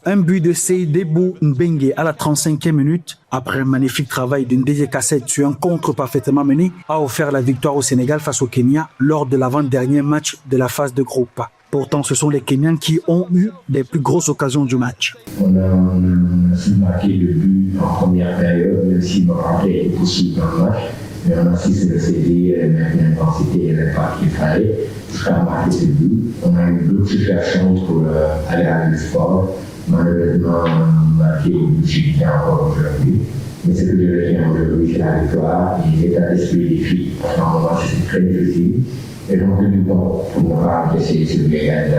Un but de Seydebou Mbengue à la 35e minute, après un magnifique travail d'une Cassette sur un contre parfaitement mené, a offert la victoire au Sénégal face au Kenya lors de l'avant-dernier match de la phase de groupe. Pourtant, ce sont les Kenyans qui ont eu les plus grosses occasions du match. On a su marquer le but en première période, même si le rentrée était possible dans le match. Mais on a su se céder, mettre l'intensité et l'impact qu'il fallait jusqu'à marquer ce but. On a eu d'autres situations pour aller à le sport. Malheureusement, on a marqué au but qui encore aujourd'hui. Mais ce que je retiens aujourd'hui, c'est la victoire et l'état d'esprit des filles. Parce qu'en moment, c'était très difficile. Et donc, du bon pour ne pas essayer de se réaliser.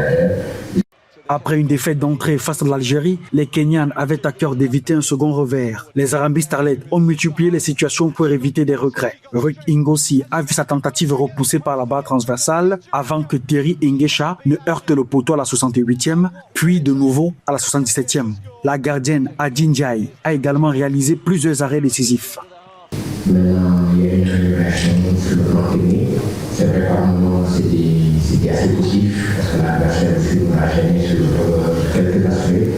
Après une défaite d'entrée face à l'Algérie, les Kenyans avaient à cœur d'éviter un second revers. Les Harambee Starlets ont multiplié les situations pour éviter des regrets. Ruth Ingosi a vu sa tentative repoussée par la barre transversale avant que Terry Ingesha ne heurte le poteau à la 68e, puis de nouveau à la 77e. La gardienne Adinjai a également réalisé plusieurs arrêts décisifs. Maintenant, il y a une révélation sur le plan technique. C'est vrai qu'à un moment, c'était assez positif, parce que l'adversaire aussi nous a gêné sur quelques aspects.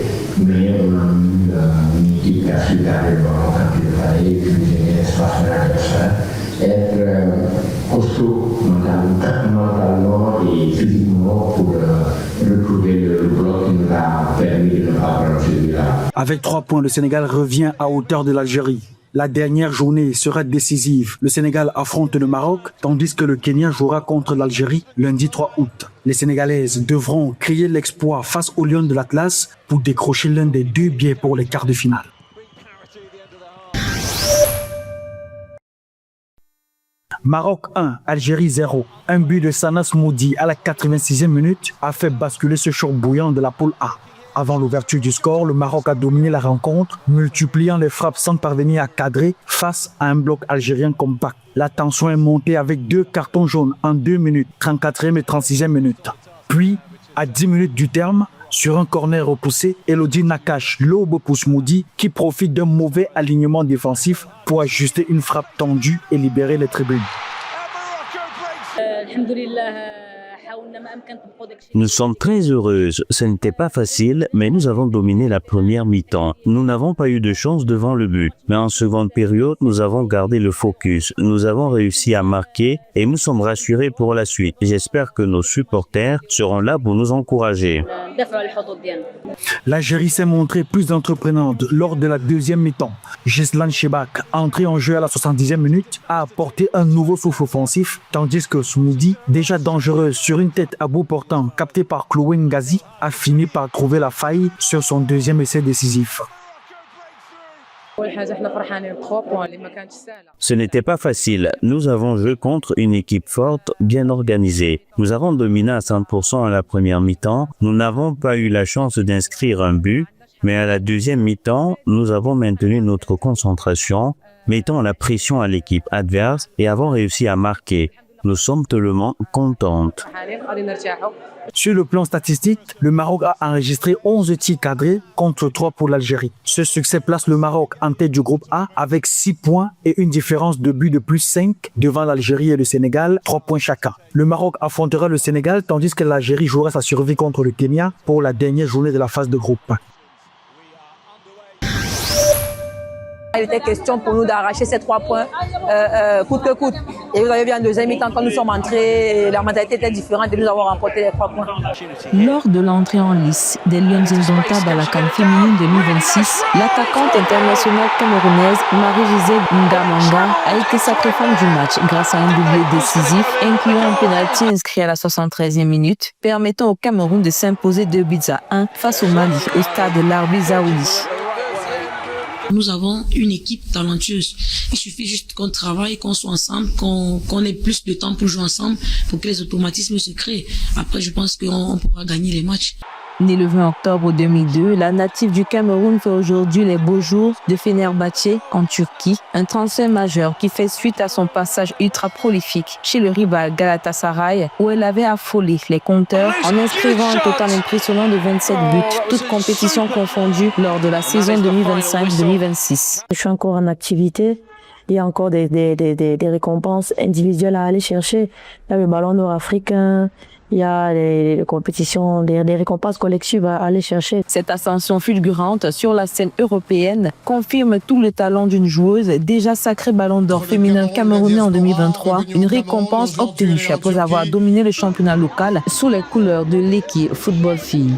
Mais on a eu une équipe qui a su garder le ballon quand il le fallait, utiliser l'espace de l'adversaire, être costaud mentalement et physiquement pour retrouver le bloc qui nous a permis de ne pas prendre celui-là. Avec 3 points, le Sénégal revient à hauteur de l'Algérie. La dernière journée sera décisive. Le Sénégal affronte le Maroc, tandis que le Kenya jouera contre l'Algérie lundi 3 août. Les Sénégalaises devront crier l'exploit face aux Lions de l'Atlas pour décrocher l'un des 2 billets pour les quarts de finale. Maroc 1, Algérie 0. Un but de Sanas Moudi à la 86e minute a fait basculer ce choc bouillant de la poule A. Avant l'ouverture du score, le Maroc a dominé la rencontre, multipliant les frappes sans parvenir à cadrer face à un bloc algérien compact. La tension est montée avec 2 cartons jaunes en 2 minutes, 34e et 36e minute. Puis, à 10 minutes du terme, sur un corner repoussé, Elodie Nakache l'aube pousse Moudi qui profite d'un mauvais alignement défensif pour ajuster une frappe tendue et libérer les tribunes. Nous sommes très heureuses. Ce n'était pas facile, mais nous avons dominé la première mi-temps. Nous n'avons pas eu de chance devant le but. Mais en seconde période, nous avons gardé le focus. Nous avons réussi à marquer et nous sommes rassurés pour la suite. J'espère que nos supporters seront là pour nous encourager. L'Algérie s'est montrée plus entreprenante lors de la deuxième mi-temps. Gislan Chebak, entré en jeu à la 70e minute, a apporté un nouveau souffle offensif, tandis que Smoudi, déjà dangereuse sur une tête à bout portant captée par Chloé Ngazi, a fini par trouver la faille sur son deuxième essai décisif. Ce n'était pas facile. Nous avons joué contre une équipe forte, bien organisée. Nous avons dominé à 100% à la première mi-temps. Nous n'avons pas eu la chance d'inscrire un but, mais à la deuxième mi-temps, nous avons maintenu notre concentration, mettant la pression à l'équipe adverse et avons réussi à marquer. Nous sommes tellement contentes. Sur le plan statistique, le Maroc a enregistré 11 tirs cadrés contre 3 pour l'Algérie. Ce succès place le Maroc en tête du groupe A avec 6 points et une différence de but de plus 5 devant l'Algérie et le Sénégal, 3 points chacun. Le Maroc affrontera le Sénégal tandis que l'Algérie jouera sa survie contre le Kenya pour la dernière journée de la phase de groupe. Il était question pour nous d'arracher ces 3 points coûte que coûte. Et vous avez vu en deuxième mi-temps, quand nous sommes entrés, la mentalité était différente de nous avoir remporté les 3 points. Lors de l'entrée en lice des Lions indomptables à la CAN féminine 2026, l'attaquante internationale camerounaise Marie-Josée Ngamanga a été sacrée femme du match grâce à un doublé décisif, incluant un pénalty inscrit à la 73e minute, permettant au Cameroun de s'imposer 2-1 face au Mali au stade de l'Arbi Zaouli. Nous avons une équipe talentueuse. Il suffit juste qu'on travaille, qu'on soit ensemble, qu'on ait plus de temps pour jouer ensemble, pour que les automatismes se créent. Après, je pense qu'on pourra gagner les matchs. Née le 20 octobre 2002, la native du Cameroun fait aujourd'hui les beaux jours de Fenerbahçe en Turquie, un transfert majeur qui fait suite à son passage ultra prolifique chez le rival Galatasaray où elle avait affolé les compteurs en inscrivant un total impressionnant de 27 buts, toutes compétitions confondues lors de la saison 2025-2026. Je suis encore en activité. il y a encore des récompenses individuelles à aller chercher. Il y a le ballon nord-africain, il y a les compétitions, des récompenses collectives à aller chercher. Cette ascension fulgurante sur la scène européenne confirme tout le talent d'une joueuse déjà sacrée ballon d'or féminin camerounais en 2023, une récompense obtenue après avoir dominé le championnat local sous les couleurs de l'équipe football filles.